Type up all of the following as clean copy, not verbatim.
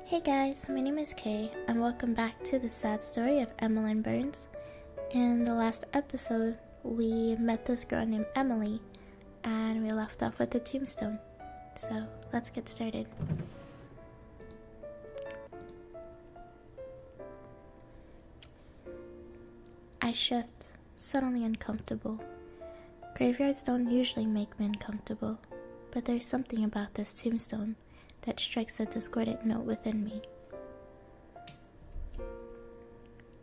Hey guys, my name is Kay, and welcome back to the sad story of Emmeline Burns. In the last episode, we met this girl named Emily, and we left off with the tombstone. So, let's get started. I shift, suddenly uncomfortable. Graveyards don't usually make me uncomfortable, but there's something about this tombstone that strikes a discordant note within me.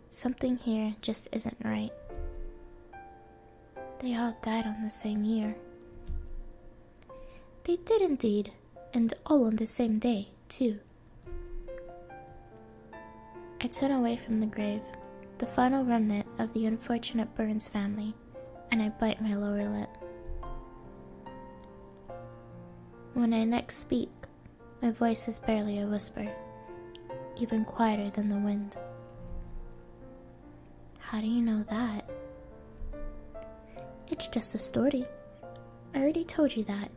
Something here just isn't right. They all died on the same year. They did indeed, and all on the same day, too. I turn away from the grave, the final remnant of the unfortunate Burns family, and I bite my lower lip. When I next speak, my voice is barely a whisper, even quieter than the wind. How do you know that? It's just a story. I already told you that.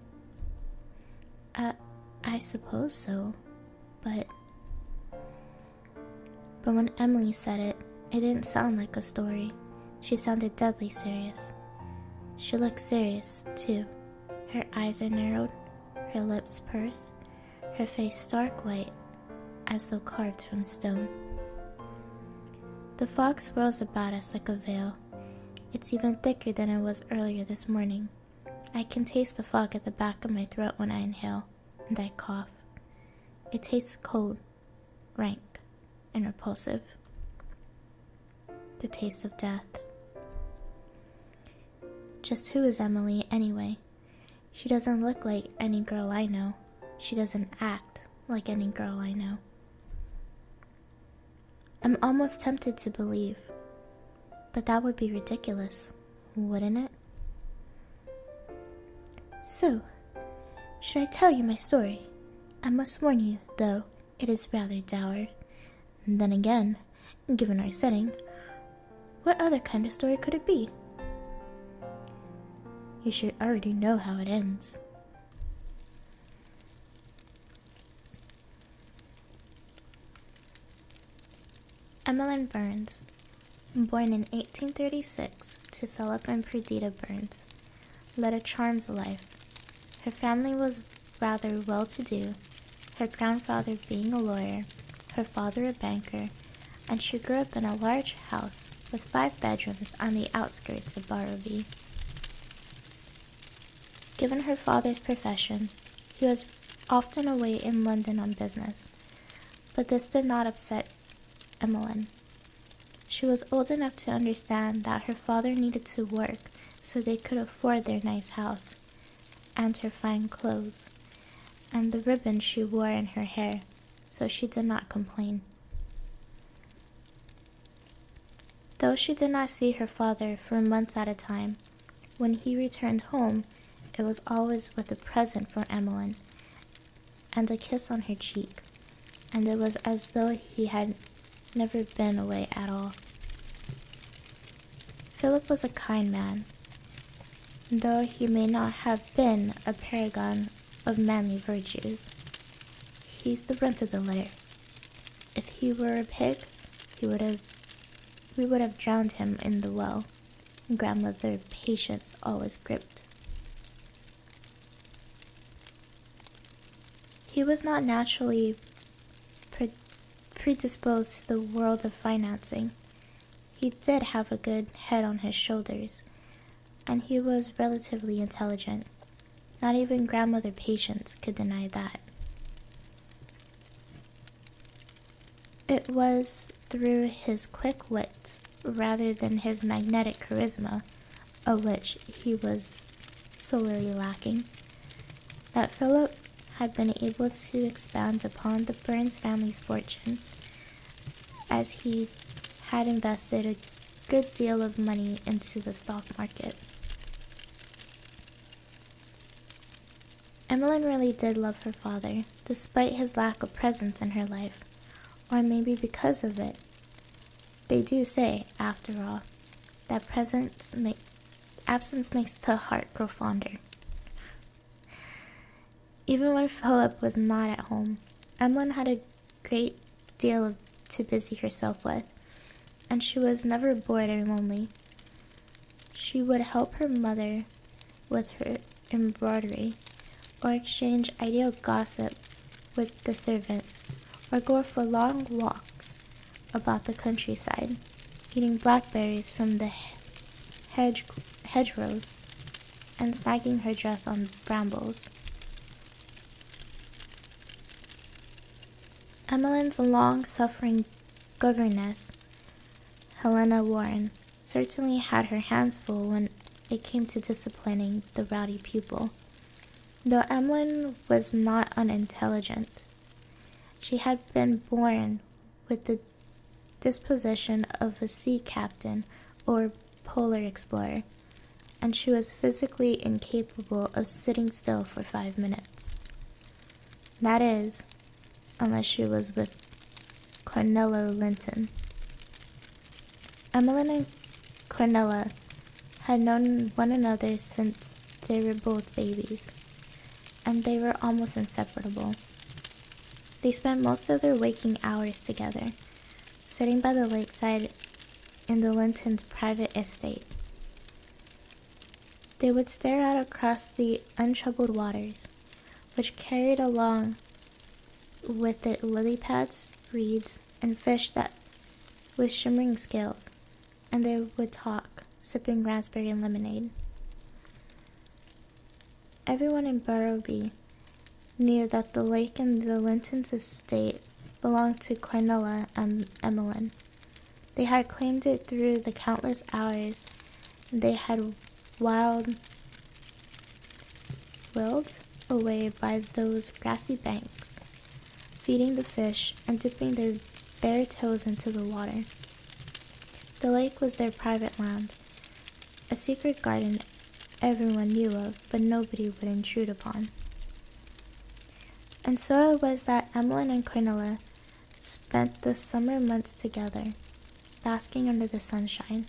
I suppose so, but when Emily said it, it didn't sound like a story. She sounded deadly serious. She looked serious, too. Her eyes are narrowed, her lips pursed, her face stark white, as though carved from stone. The fog swirls about us like a veil. It's even thicker than it was earlier this morning. I can taste the fog at the back of my throat when I inhale, and I cough. It tastes cold, rank, and repulsive. The taste of death. Just who is Emily, anyway? She doesn't look like any girl I know. She doesn't act like any girl I know. I'm almost tempted to believe, but that would be ridiculous, wouldn't it? So, should I tell you my story? I must warn you, though, it is rather dour. Then again, given our setting, what other kind of story could it be? You should already know how it ends. Emmeline Burns, born in 1836 to Philip and Perdita Burns, led a charmed life. Her family was rather well-to-do, her grandfather being a lawyer, her father a banker, and she grew up in a large house with 5 bedrooms on the outskirts of Barrowby. Given her father's profession, he was often away in London on business, but this did not upset Emmeline. She was old enough to understand that her father needed to work so they could afford their nice house, and her fine clothes, and the ribbon she wore in her hair, so she did not complain. Though she did not see her father for months at a time, when he returned home, it was always with a present for Emmeline, and a kiss on her cheek, and it was as though he had never been away at all. Philip was a kind man, though he may not have been a paragon of manly virtues. He's the runt of the litter. If he were a pig, we would have drowned him in the well. Grandmother Patience always gripped. He was not naturally predisposed to the world of financing. He did have a good head on his shoulders, and he was relatively intelligent. Not even Grandmother Patience could deny that. It was through his quick wits, rather than his magnetic charisma, of which he was sorely lacking, that Philip had been able to expand upon the Burns family's fortune, as he had invested a good deal of money into the stock market. Emmeline really did love her father, despite his lack of presence in her life, or maybe because of it. They do say, after all, that absence makes the heart grow fonder. Even when Philip was not at home, Emmeline had a great deal to busy herself with, and she was never bored or lonely. She would help her mother with her embroidery, or exchange ideal gossip with the servants, or go for long walks about the countryside, eating blackberries from the hedgerows, and snagging her dress on brambles. Emmeline's long-suffering governess, Helena Warren, certainly had her hands full when it came to disciplining the rowdy pupil, though Emmeline was not unintelligent. She had been born with the disposition of a sea captain or polar explorer, and she was physically incapable of sitting still for 5 minutes. That is, unless she was with Cornelia Linton. Emmeline and Cornelia had known one another since they were both babies, and they were almost inseparable. They spent most of their waking hours together, sitting by the lakeside in the Lintons' private estate. They would stare out across the untroubled waters, which carried along with it lily pads, reeds, and fish that with shimmering scales, and they would talk, sipping raspberry and lemonade. Everyone in Barrowby knew that the lake and the Lintons' estate belonged to Cornelia and Emmeline. They had claimed it through the countless hours they had whiled away by those grassy banks, feeding the fish and dipping their bare toes into the water. The lake was their private land, a secret garden everyone knew of, but nobody would intrude upon. And so it was that Emmeline and Cornelia spent the summer months together, basking under the sunshine.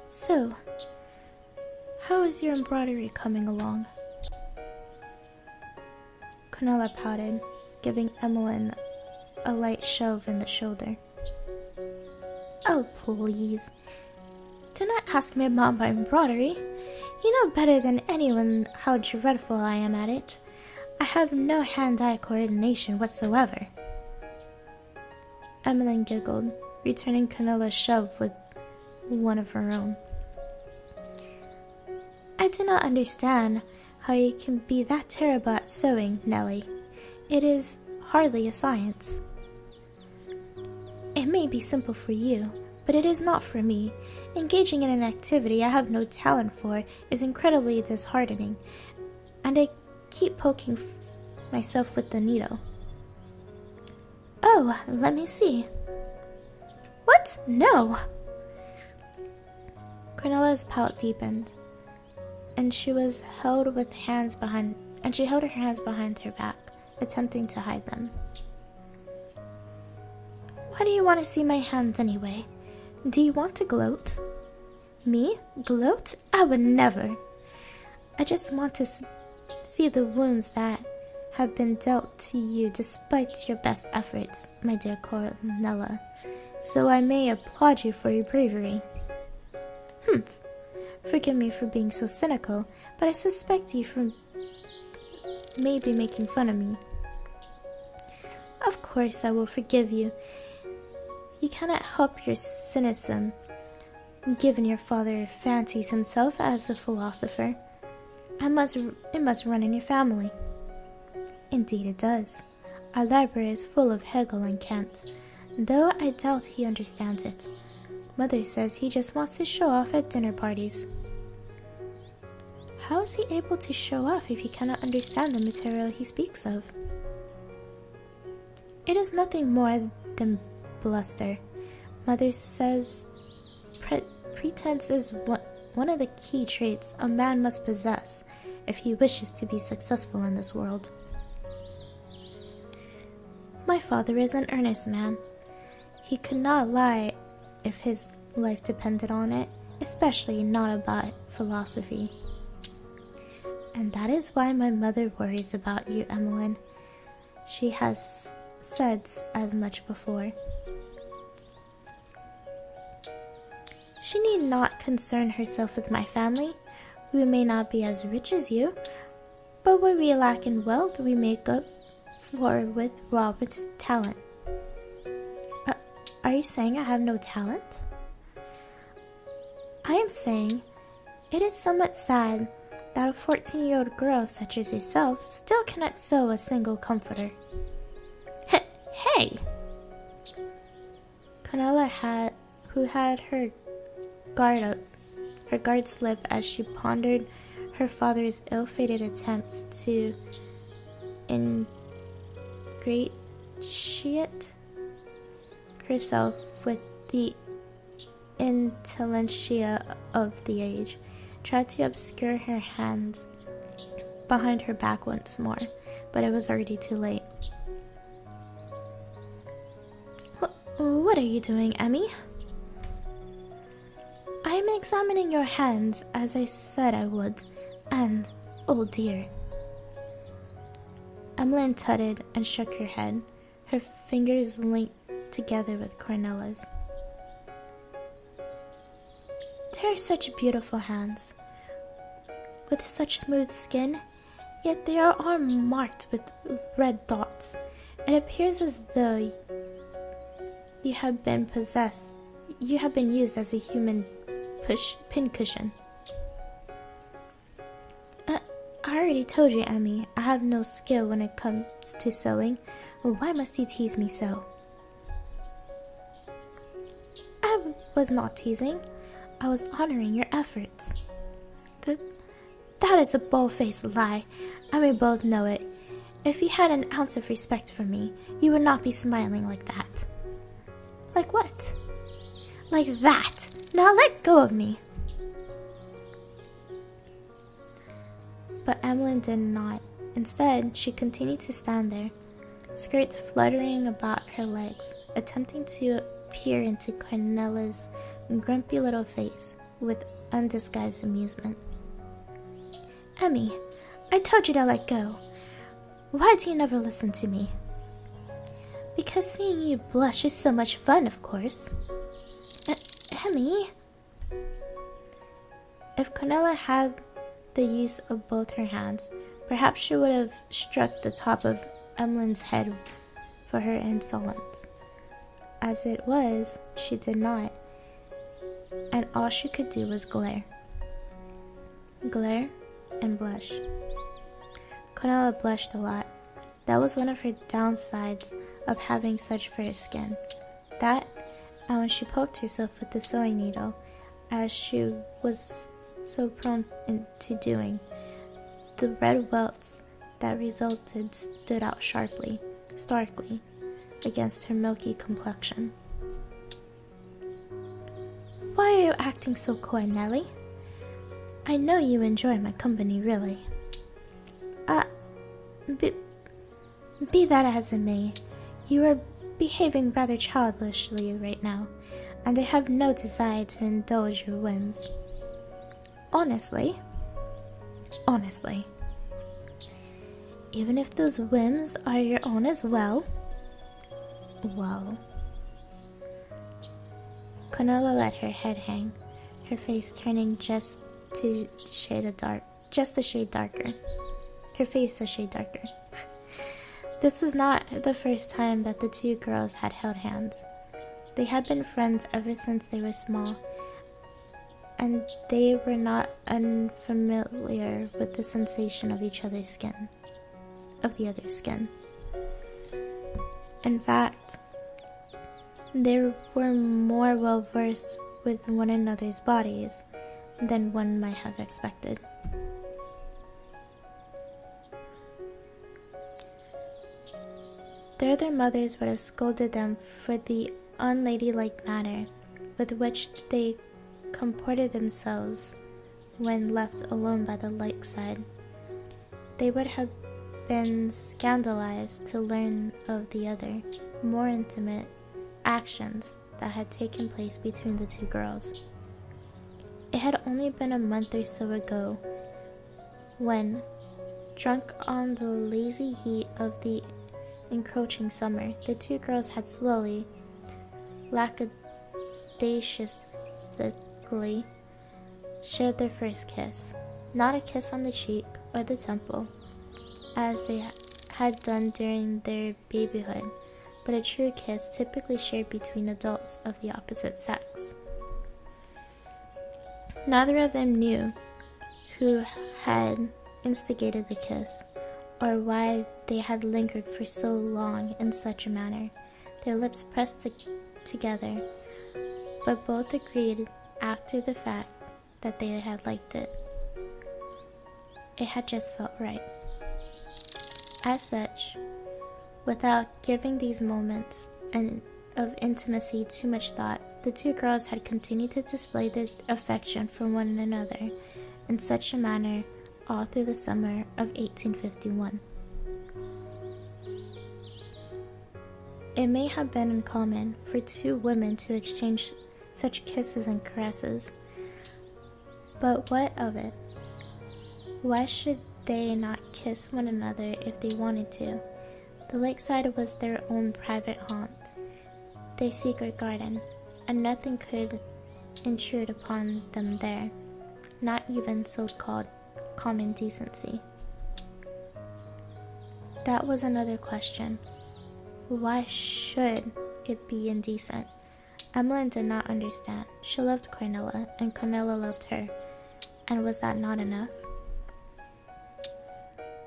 So, how is your embroidery coming along? Cornelia pouted, giving Emmeline a light shove in the shoulder. Oh, please. Do not ask me about my embroidery. You know better than anyone how dreadful I am at it. I have no hand-eye coordination whatsoever. Emmeline giggled, returning Cornelia's shove with one of her own. I do not understand how you can be that terrible at sewing, Nellie. It is hardly a science. It may be simple for you, but it is not for me. Engaging in an activity I have no talent for is incredibly disheartening, and I keep poking myself with the needle. Oh, let me see. What? No! Cornelia's pout deepened, and she held her hands behind her back, attempting to hide them. Why do you want to see my hands anyway? Do you want to gloat? Me? Gloat? I would never. I just want to see the wounds that have been dealt to you despite your best efforts, my dear Cornelia, so I may applaud you for your bravery. Humph. Forgive me for being so cynical, but I suspect you for maybe making fun of me. Of course I will forgive you. You cannot help your cynicism, given your father fancies himself as a philosopher. It must run in your family. Indeed it does. Our library is full of Hegel and Kant, though I doubt he understands it. Mother says he just wants to show off at dinner parties. How is he able to show off if he cannot understand the material he speaks of? It is nothing more than bluster. Mother says pretense is one of the key traits a man must possess if he wishes to be successful in this world. My father is an earnest man. He could not lie if his life depended on it, especially not about philosophy. And that is why my mother worries about you, Emmeline. She has said as much before. She need not concern herself with my family. We may not be as rich as you, but what we lack in wealth we make up for with Robert's talent. Are you saying I have no talent? I am saying it is somewhat sad that a 14-year-old girl such as yourself still cannot sew a single comforter. Hey! Cornelia who had her guard slip as she pondered her father's ill-fated attempts to ingratiate herself with the intelligentsia of the age, tried to obscure her hands behind her back once more, but it was already too late. What are you doing, Emmy? I am examining your hands as I said I would, and, oh dear. Emmeline tutted and shook her head, her fingers linked together with Cornelia's. They are such beautiful hands, with such smooth skin, yet they are marked with red dots. It appears as though you have been used as a human pincushion. I already told you, Emmy, I have no skill when it comes to sewing. Why must you tease me so? I was not teasing. I was honoring your efforts. That is a bold-faced lie, and we both know it. If you had an ounce of respect for me, you would not be smiling like that. Like what? Like that. Now let go of me. But Emmeline did not. Instead, she continued to stand there, skirts fluttering about her legs, attempting to peer into Cornelia's grumpy little face with undisguised amusement. Emmy, I told you to let go. Why do you never listen to me? Because seeing you blush is so much fun, of course. Emmy? If Cornelia had the use of both her hands, perhaps she would have struck the top of Emmeline's head for her insolence. As it was, she did not, and all she could do was glare. Glare and blush. Cornelia blushed a lot. That was one of her downsides of having such fair skin. That, and when she poked herself with the sewing needle, as she was so prone to doing, the red welts that resulted stood out starkly against her milky complexion. Why are you acting so coy, Nellie? I know you enjoy my company, really. Be that as it may, you are behaving rather childishly right now, and I have no desire to indulge your whims. Honestly, even if those whims are your own as well, Cornelia let her head hang, her face turning just a shade darker. Her face a shade darker. This was not the first time that the two girls had held hands. They had been friends ever since they were small, and they were not unfamiliar with the sensation of the other's skin. In fact, they were more well-versed with one another's bodies than one might have expected. Their other mothers would have scolded them for the unladylike manner with which they comported themselves when left alone by the lakeside. They would have been scandalized to learn of the other, more intimate actions that had taken place between the two girls. It had only been a month or so ago when, drunk on the lazy heat of the encroaching summer, the two girls had slowly, lackadaisically, shared their first kiss. Not a kiss on the cheek or the temple, as they had done during their babyhood, but a true kiss typically shared between adults of the opposite sex. Neither of them knew who had instigated the kiss, or why they had lingered for so long in such a manner. Their lips pressed together, but both agreed after the fact that they had liked it. It had just felt right. As such, without giving these moments of intimacy too much thought, the two girls had continued to display their affection for one another in such a manner all through the summer of 1851. It may have been uncommon for two women to exchange such kisses and caresses, but what of it? Why should they not kiss one another if they wanted to? The lakeside was their own private haunt, their secret garden, and nothing could intrude upon them there, not even so-called common decency. That was another question. Why should it be indecent? Emmeline did not understand. She loved Cornelia, and Cornelia loved her. And was that not enough?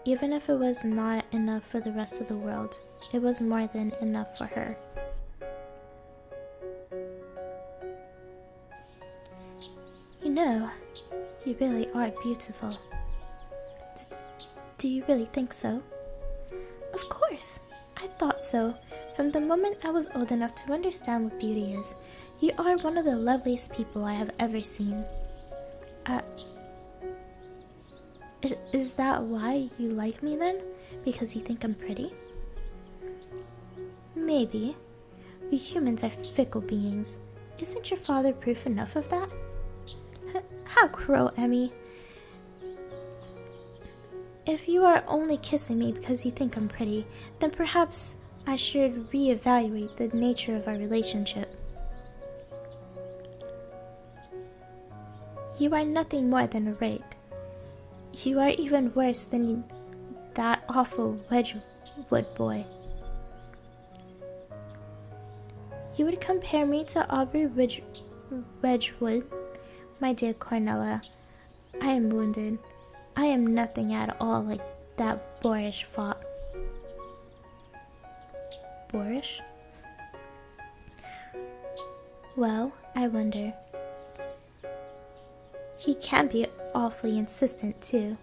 Even if it was not enough for the rest of the world, it was more than enough for her. You know, you really are beautiful. Do you really think so? Of course, I thought so. From the moment I was old enough to understand what beauty is, you are one of the loveliest people I have ever seen. Is that why you like me then? Because you think I'm pretty? Maybe. We humans are fickle beings. Isn't your father proof enough of that? How cruel, Emmy. If you are only kissing me because you think I'm pretty, then perhaps I should reevaluate the nature of our relationship. You are nothing more than a rake. You are even worse than that awful Wedgwood boy. You would compare me to Aubrey Wedgwood? My dear Cornelia, I am wounded. I am nothing at all like that boorish fop. Boorish? Well, I wonder. He can be awfully insistent, too.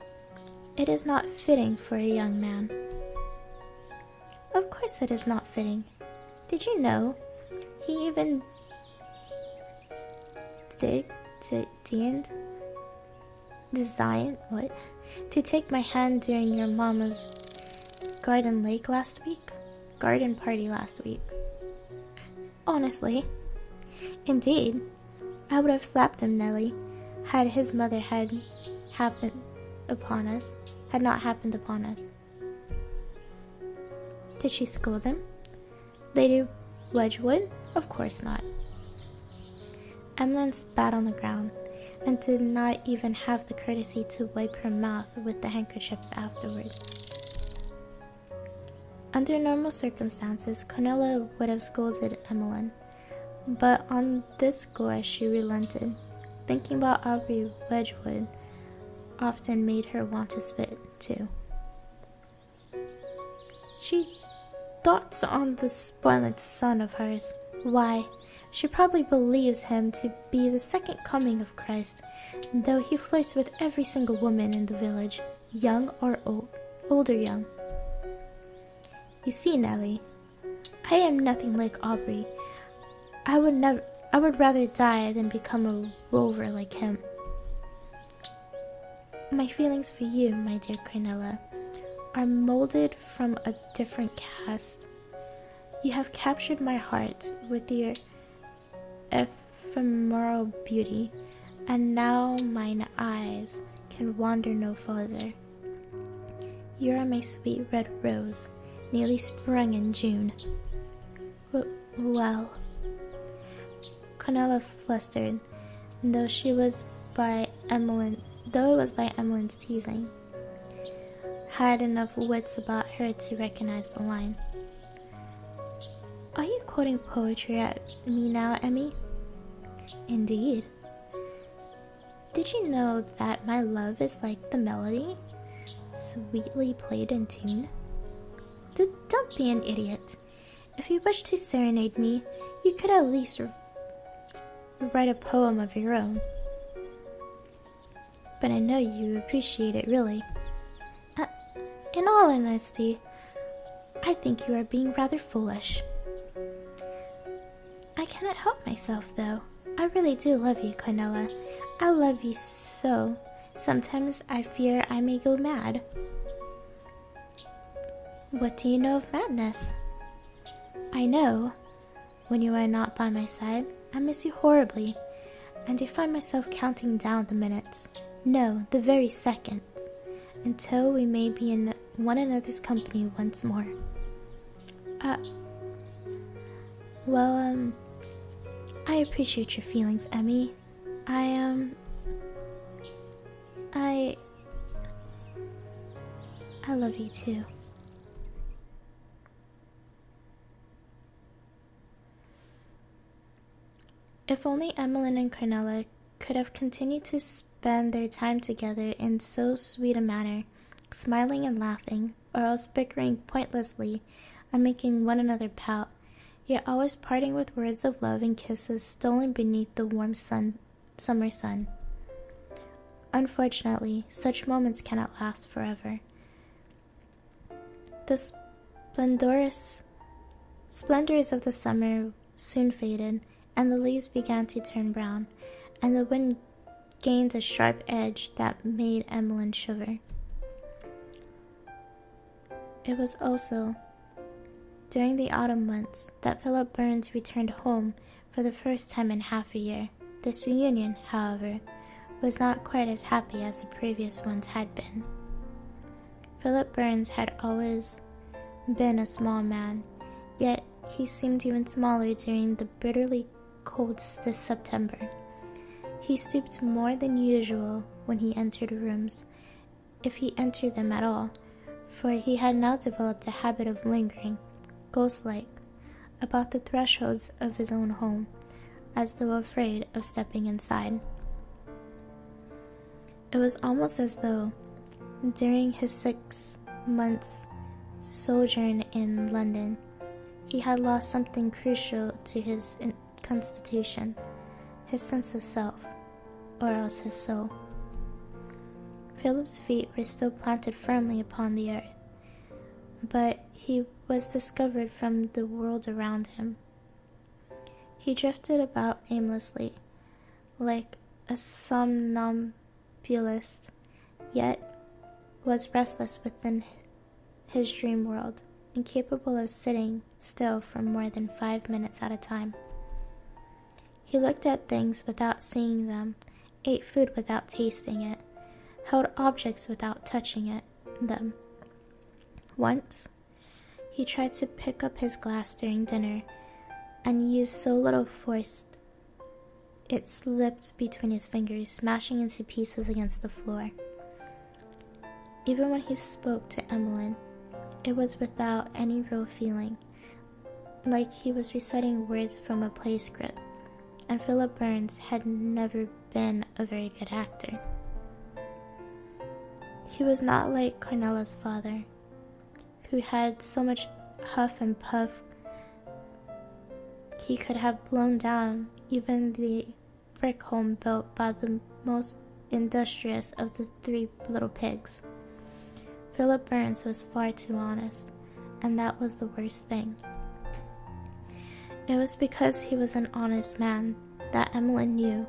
It is not fitting for a young man. Of course it is not fitting. Did you know? He even to take my hand during your mama's garden party last week. Honestly. Indeed. I would have slapped him, Nellie, had his mother had not happened upon us. Did she scold him? Lady Wedgwood? Of course not. Emmeline spat on the ground, and did not even have the courtesy to wipe her mouth with the handkerchiefs afterward. Under normal circumstances, Cornelia would have scolded Emmeline, but on this score she relented. Thinking about Aubrey Wedgwood often made her want to spit, too. She thoughts on the spoiled son of hers. Why, she probably believes him to be the second coming of Christ, though he flirts with every single woman in the village, young or old or young. You see, Nellie, I am nothing like Aubrey. I would rather die than become a rover like him. My feelings for you, my dear Cornelia, are molded from a different cast. You have captured my heart with your ephemeral beauty, and now mine eyes can wander no further. You are my sweet red rose, newly sprung in June. Well, Cornelia flustered, though it was by Emmeline's teasing, had enough wits about her to recognize the line. Are you quoting poetry at me now, Emmy? Indeed. Did you know that my love is like the melody, sweetly played in tune? Don't be an idiot. If you wish to serenade me, you could at least write a poem of your own. But I know you appreciate it, really. In all honesty, I think you are being rather foolish. I cannot help myself, though. I really do love you, Cornelia. I love you so. Sometimes I fear I may go mad. What do you know of madness? I know, when you are not by my side, I miss you horribly, and I find myself counting down the minutes, no, the very seconds, until we may be in one another's company once more. I appreciate your feelings, Emmy. I love you too. If only Emmeline and Cornelia could have continued to spend their time together in so sweet a manner, smiling and laughing, or else bickering pointlessly and making one another pout, yet always parting with words of love and kisses stolen beneath the warm summer sun. Unfortunately, such moments cannot last forever. The splendors of the summer soon faded, and the leaves began to turn brown, and the wind gained a sharp edge that made Emmeline shiver. It was also during the autumn months that Philip Burns returned home for the first time in half a year. This reunion, however, was not quite as happy as the previous ones had been. Philip Burns had always been a small man, yet he seemed even smaller during the bitterly cold this September. He stooped more than usual when he entered rooms, if he entered them at all, for he had now developed a habit of lingering, ghost-like, about the thresholds of his own home, as though afraid of stepping inside. It was almost as though, during his 6 months' sojourn in London, he had lost something crucial to his constitution, his sense of self, or else his soul. Philip's feet were still planted firmly upon the earth, but he was discovered from the world around him. He drifted about aimlessly, like a somnambulist, yet was restless within his dream world, incapable of sitting still for more than 5 minutes at a time. He looked at things without seeing them, ate food without tasting it, held objects without touching them. Once, he tried to pick up his glass during dinner, and used so little force it slipped between his fingers, smashing into pieces against the floor. Even when he spoke to Emmeline, it was without any real feeling, like he was reciting words from a play script, and Philip Burns had never been a very good actor. He was not like Cornelia's father, who had so much huff and puff he could have blown down even the brick home built by the most industrious of the 3 little pigs. Philip Burns was far too honest, and that was the worst thing. It was because he was an honest man that Emmeline knew,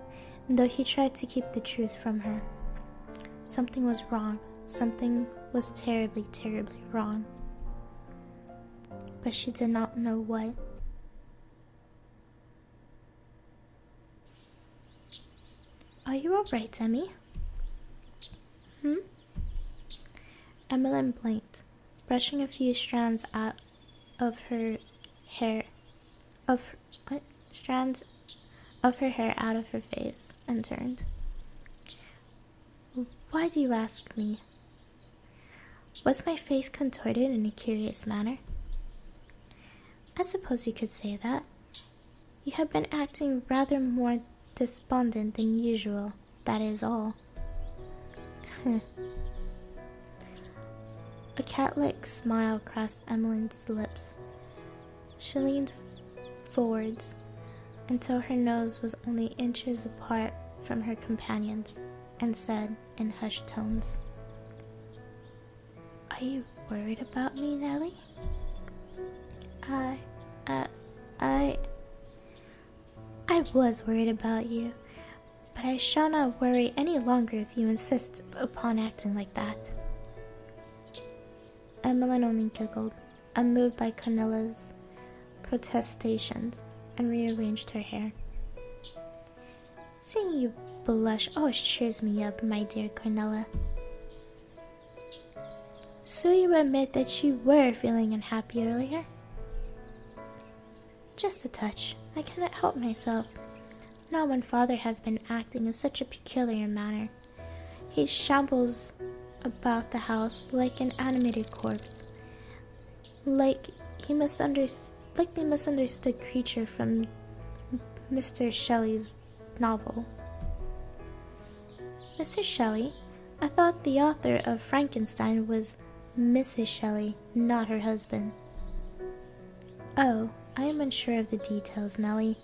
though he tried to keep the truth from her. Something was wrong. Something was terribly, terribly wrong. But she did not know what. Are you all right, Emmy? Emmeline blinked, brushing a few strands out of her hair out of her face, and turned. Why do you ask me? Was my face contorted in a curious manner? I suppose you could say that. You have been acting rather more despondent than usual, that is all. A cat-like smile crossed Emmeline's lips. She leaned forwards until her nose was only inches apart from her companion's, and said in hushed tones, Are you worried about me, Nellie? I was worried about you, but I shall not worry any longer if you insist upon acting like that. Emmeline only giggled, unmoved by Cornelia's protestations, and rearranged her hair. Seeing you blush always cheers me up, my dear Cornelia. So you admit that you were feeling unhappy earlier? Just a touch. I cannot help myself. Not when father has been acting in such a peculiar manner. He shambles about the house like an animated corpse, like the misunderstood creature from Mr. Shelley's novel. Mr. Shelley? I thought the author of Frankenstein was Mrs. Shelley, not her husband. Oh, I am unsure of the details, Nellie.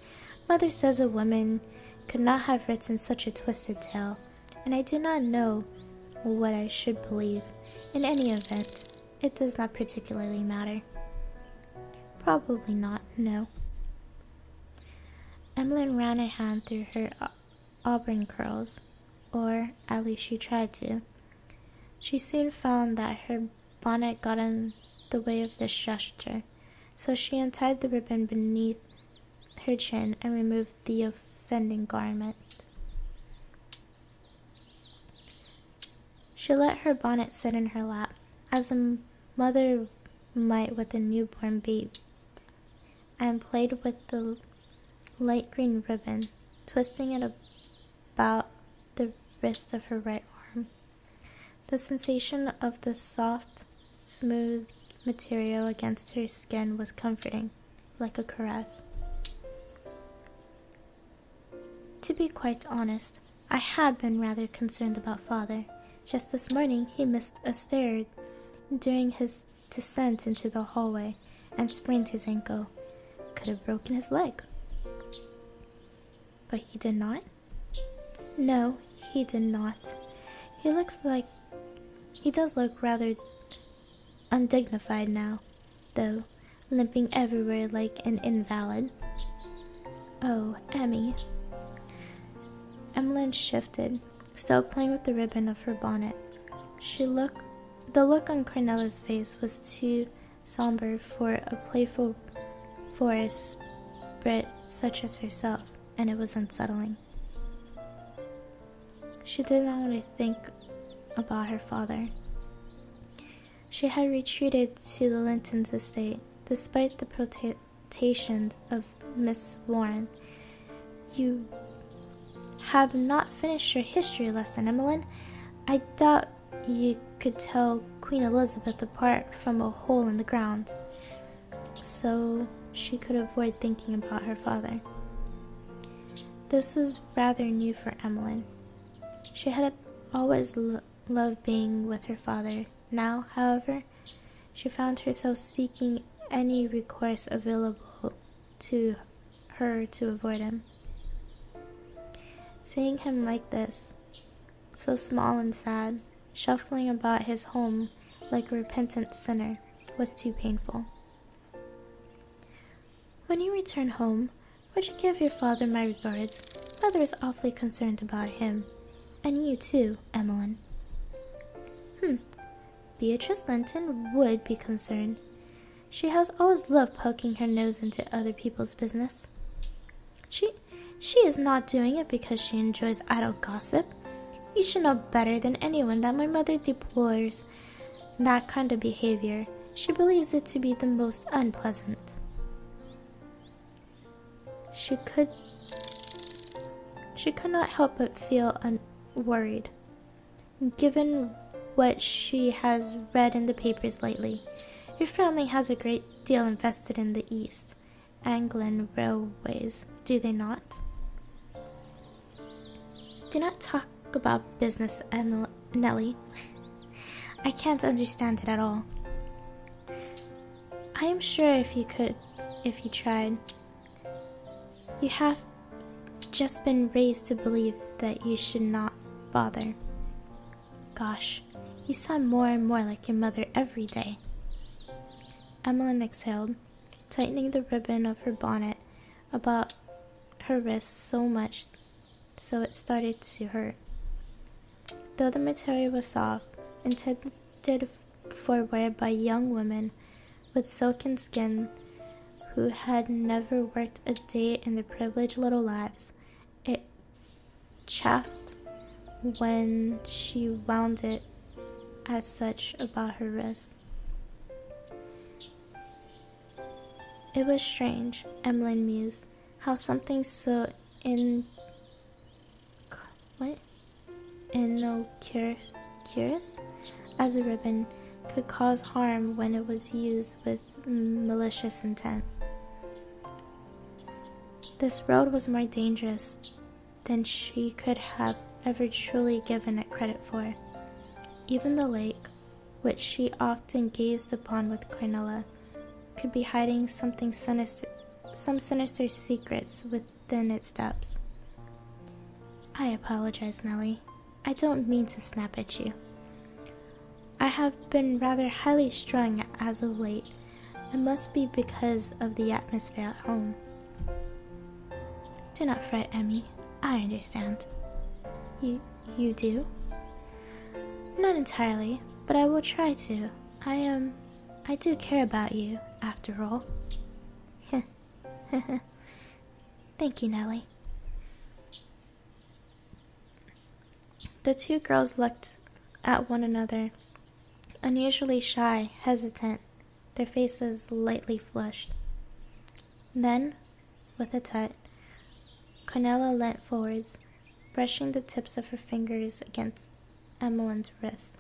Mother says a woman could not have written such a twisted tale, and I do not know what I should believe. In any event, it does not particularly matter. Probably not, no. Emmeline ran a hand through her auburn curls, or at least she tried to. She soon found that her bonnet got in the way of this gesture, so she untied the ribbon beneath her chin and removed the offending garment. She let her bonnet sit in her lap, as a mother might with a newborn babe, and played with the light green ribbon, twisting it about the wrist of her right arm. The sensation of the soft, smooth material against her skin was comforting, like a caress. To be quite honest, I had been rather concerned about father. Just this morning he missed a stair during his descent into the hallway and sprained his ankle. Could have broken his leg. But he did not? No, he did not. He does look rather undignified now, though, limping everywhere like an invalid. Oh, Emmy. Emmeline shifted, still playing with the ribbon of her bonnet. The look on Cornelia's face was too somber for a playful forest spirit such as herself, and it was unsettling. She did not want to think about her father. She had retreated to the Lintons' estate, despite the protestations of Miss Warren. You have not finished your history lesson, Emmeline. I doubt you could tell Queen Elizabeth apart from a hole in the ground. So she could avoid thinking about her father. This was rather new for Emmeline. She had always loved being with her father. Now, however, she found herself seeking any recourse available to her to avoid him. Seeing him like this, so small and sad, shuffling about his home like a repentant sinner, was too painful. When you return home, would you give your father my regards? Mother is awfully concerned about him. And you too, Emmeline. Beatrice Linton would be concerned. She has always loved poking her nose into other people's business. She is not doing it because she enjoys idle gossip. You should know better than anyone that my mother deplores that kind of behavior. She believes it to be the most unpleasant. She could not help but feel worried, given what she has read in the papers lately. Your family has a great deal invested in the East Anglian railways, do they not? Do not talk about business, Nellie. I can't understand it at all. I am sure if you tried. You have just been raised to believe that you should not bother. Gosh, you sound more and more like your mother every day. Emmeline exhaled, tightening the ribbon of her bonnet about her wrist so much so it started to hurt. Though the material was soft, intended for wear by young women with silken skin who had never worked a day in their privileged little lives, it chafed when she wound it as such about her wrist. It was strange, Emmeline mused, how something so innocuous as a ribbon could cause harm when it was used with malicious intent. This road was more dangerous than she could have ever truly given it credit for. Even the lake, which she often gazed upon with Cornelia, could be hiding some sinister secrets within its depths. I apologize, Nellie. I don't mean to snap at you. I have been rather highly strung as of late. It must be because of the atmosphere at home. Do not fret, Emmy. I understand. You do? Not entirely, but I will try to. I do care about you, after all. Thank you, Nellie. The two girls looked at one another, unusually shy, hesitant, their faces lightly flushed. Then, with a tut, Cornelia leant forwards, brushing the tips of her fingers against Emmeline's wrist.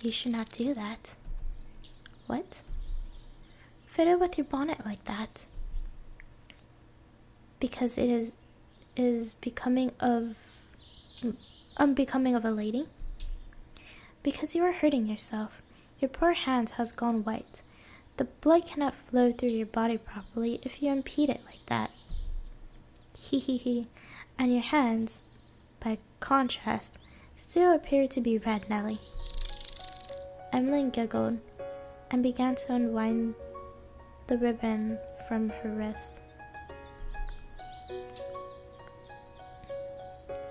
You should not do that. What? Fiddle with your bonnet like that. Because it is unbecoming of a lady? Because you are hurting yourself. Your poor hand has gone white. The blood cannot flow through your body properly if you impede it like that. He. And your hands, by contrast, still appear to be red, Nellie. Emmeline giggled and began to unwind the ribbon from her wrist.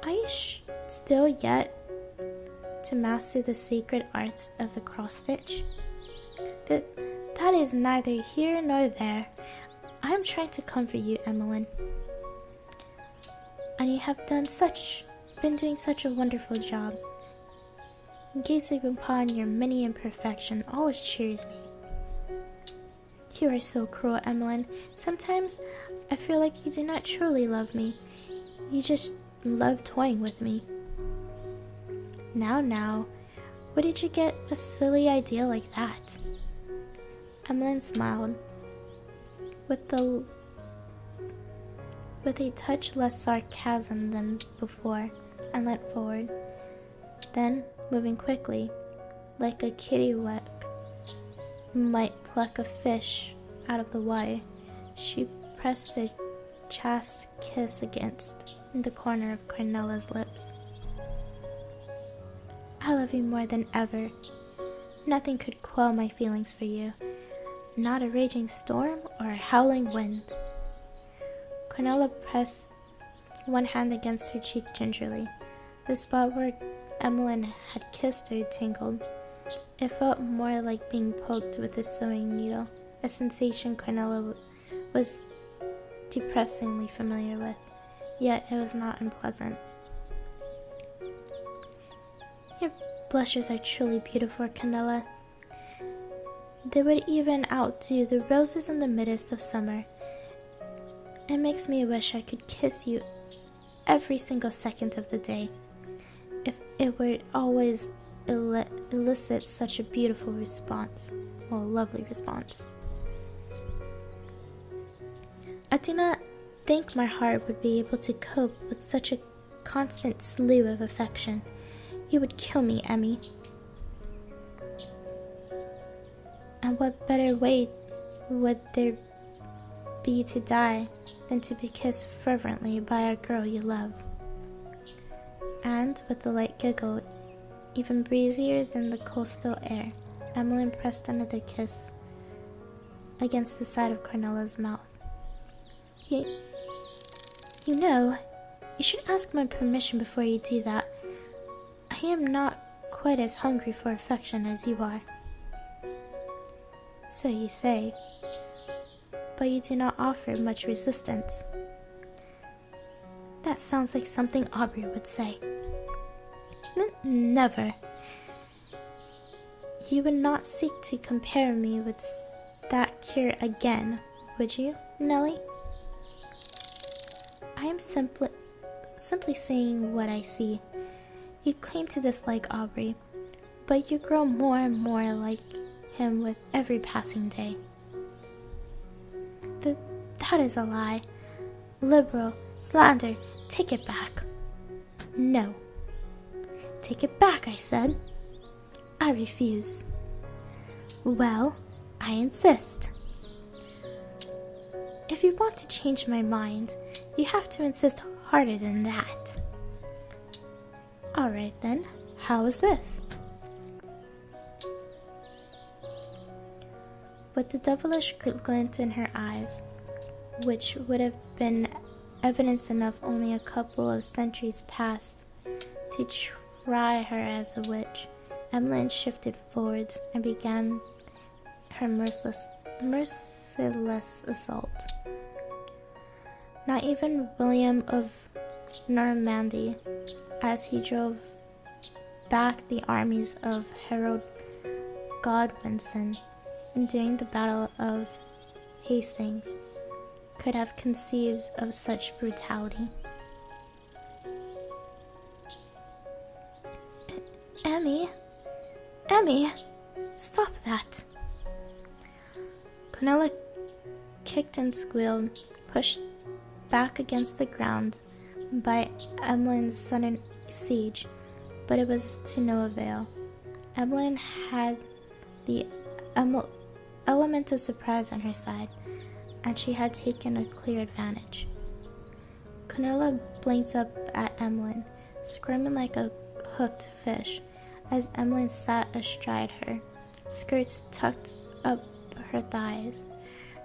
Are you still yet to master the sacred arts of the cross-stitch? That is neither here nor there. I am trying to comfort you, Emmeline. And you have been doing such a wonderful job. Gazing upon your many imperfections always cheers me. You are so cruel, Emmeline. Sometimes I feel like you do not truly love me. You just love toying with me. Now, where did you get a silly idea like that? Emmeline smiled, with a touch less sarcasm than before, and leant forward. Then, moving quickly, like a kittiwake might pluck a fish out of the water, she pressed a chaste kiss against the corner of Cornelia's lips. I love you more than ever. Nothing could quell my feelings for you. Not a raging storm or a howling wind. Cornelia pressed one hand against her cheek gingerly. The spot where Emmeline had kissed her tingled. It felt more like being poked with a sewing needle, a sensation Cornelia was depressingly familiar with, yet it was not unpleasant. blushes are truly beautiful, Cornelia. They would even outdo the roses in the midst of summer. It makes me wish I could kiss you every single second of the day, if it would always elicit such a beautiful response, or lovely response. I do not think my heart would be able to cope with such a constant slew of affection. You would kill me, Emmy. And what better way would there be to die than to be kissed fervently by a girl you love? And with a light giggle, even breezier than the coastal air, Emmeline pressed another kiss against the side of Cornelia's mouth. You know, you should ask my permission before you do that. I am not quite as hungry for affection as you are. So you say, but you do not offer much resistance. That sounds like something Aubrey would say. Never. You would not seek to compare me with that cure again, would you, Nellie? I am simply saying what I see. You claim to dislike Aubrey, but you grow more and more like him with every passing day. That is a lie. Liberal, slander, take it back. No. Take it back, I said. I refuse. Well, I insist. If you want to change my mind, you have to insist harder than that. All right then, how is this? With the devilish glint in her eyes, which would have been evidence enough only a couple of centuries past to try her as a witch, Emmeline shifted forwards and began her merciless assault. Not even William of Normandy, as he drove back the armies of Harold Godwinson during the Battle of Hastings, could have conceived of such brutality. Emmy, stop that. Cornelia kicked and squealed, pushed back against the ground by Emmeline's sudden siege, but it was to no avail. Emmeline had the element of surprise on her side, and she had taken a clear advantage. Cornelia blinked up at Emmeline, squirming like a hooked fish, as Emmeline sat astride her, skirts tucked up her thighs,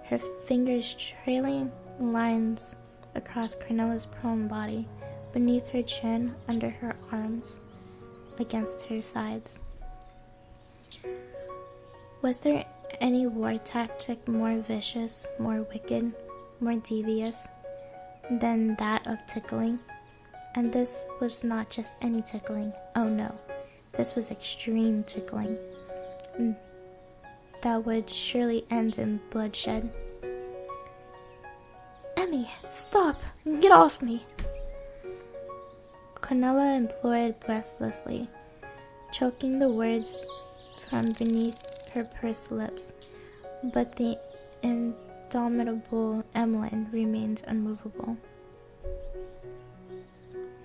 her fingers trailing lines across Cornelia's prone body, beneath her chin, under her arms, against her sides. Was there any war tactic more vicious, more wicked, more devious than that of tickling? And this was not just any tickling. Oh no, this was extreme tickling that would surely end in bloodshed. Emmy, stop! Get off me! Cornelia implored breathlessly, choking the words from beneath her pursed lips, but the indomitable Emmeline remained unmovable.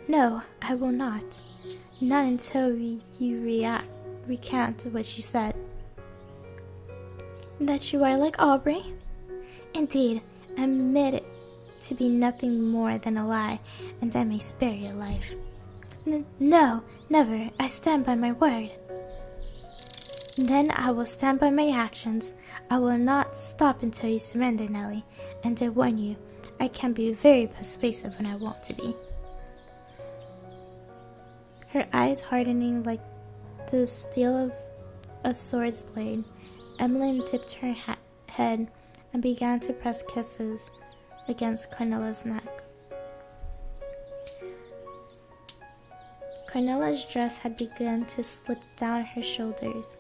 No, I will not. Not until you recant what you said. That you are like Aubrey? Indeed, admit it to be nothing more than a lie, and I may spare your life. No, never. I stand by my word. Then I will stand by my actions. I will not stop until you surrender, Nellie, and I warn you, I can be very persuasive when I want to be. Her eyes hardening like the steel of a sword's blade, Emmeline tipped her head and began to press kisses against Cornelia's neck. Cornelia's dress had begun to slip down her shoulders,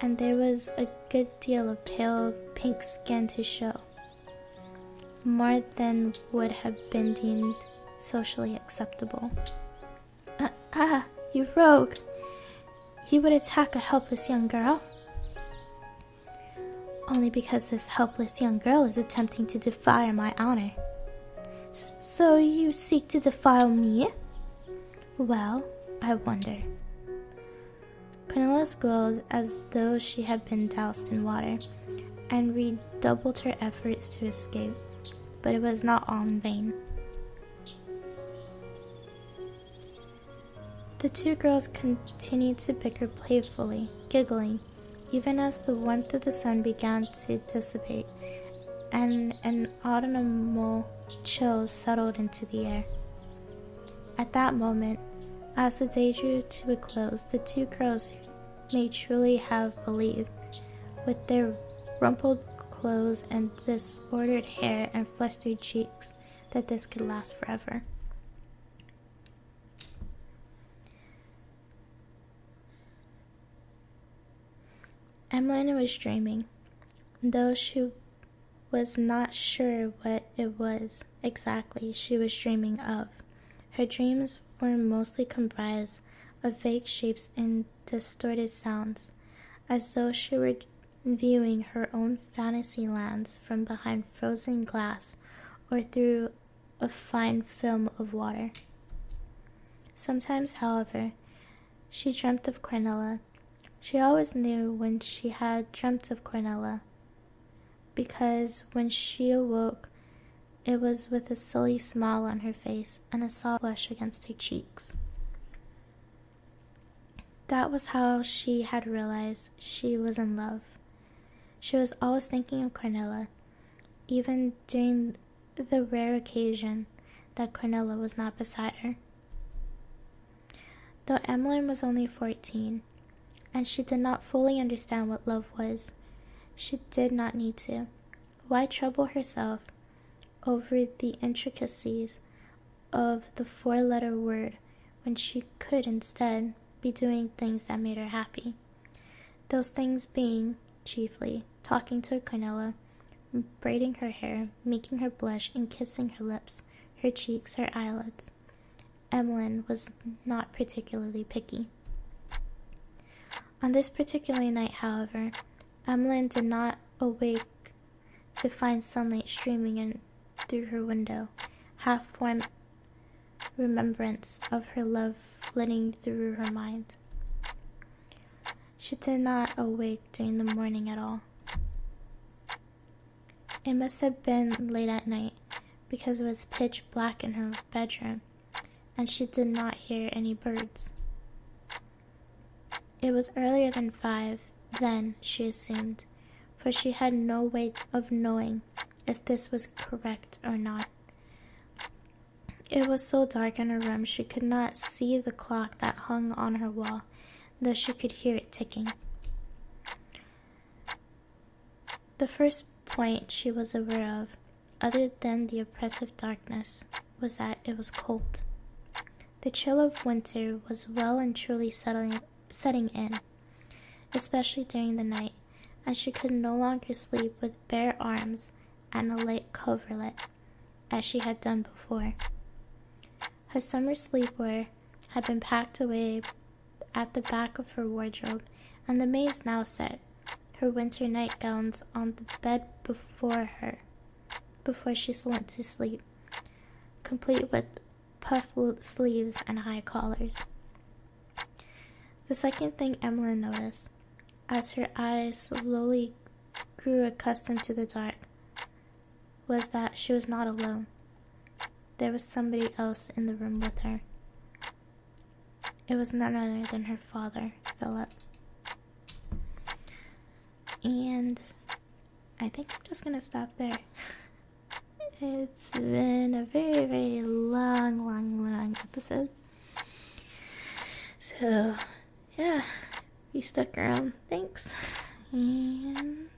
and there was a good deal of pale pink skin to show, more than would have been deemed socially acceptable. You rogue! You would attack a helpless young girl? Only because this helpless young girl is attempting to defile my honor. So you seek to defile me? Well, I wonder. Cornelia squealed as though she had been doused in water, and redoubled her efforts to escape, but it was not all in vain. The two girls continued to bicker playfully, giggling, even as the warmth of the sun began to dissipate, and an autumnal chill settled into the air. At that moment, as the day drew to a close, the two girls may truly have believed, with their rumpled clothes and disordered hair and flustered cheeks, that this could last forever. Emmeline was dreaming, though she was not sure what it was exactly she was dreaming of. Her dreams were mostly comprised of vague shapes and distorted sounds, as though she were viewing her own fantasy lands from behind frozen glass or through a fine film of water. Sometimes, however, she dreamt of Cornelia. She always knew when she had dreamt of Cornelia, because when she awoke, it was with a silly smile on her face and a soft blush against her cheeks. That was how she had realized she was in love. She was always thinking of Cornelia, even during the rare occasion that Cornelia was not beside her. Though Emmeline was only 14, and she did not fully understand what love was, she did not need to. Why trouble herself over the intricacies of the four-letter word when she could instead be doing things that made her happy? Those things being, chiefly, talking to Cornelia, braiding her hair, making her blush, and kissing her lips, her cheeks, her eyelids. Emmeline was not particularly picky. On this particular night, however, Emmeline did not awake to find sunlight streaming in through her window, half-formed remembrance of her love flitting through her mind. She did not awake during the morning at all. It must have been late at night, because it was pitch black in her bedroom, and she did not hear any birds. It was earlier than 5, then, she assumed, for she had no way of knowing if this was correct or not. It was so dark in her room she could not see the clock that hung on her wall, though she could hear it ticking. The first point she was aware of, other than the oppressive darkness, was that it was cold. The chill of winter was well and truly setting in, especially during the night, and she could no longer sleep with bare arms and a light coverlet, as she had done before. Her summer sleepwear had been packed away at the back of her wardrobe, and the maids now set her winter nightgowns on the bed before her, before she went to sleep, complete with puff sleeves and high collars. The second thing Emmeline noticed, as her eyes slowly grew accustomed to the dark, was that she was not alone. There was somebody else in the room with her. It was none other than her father, Philip. And I think I'm just gonna stop there. It's been a very, very long episode. So, yeah, you stuck around. Thanks. And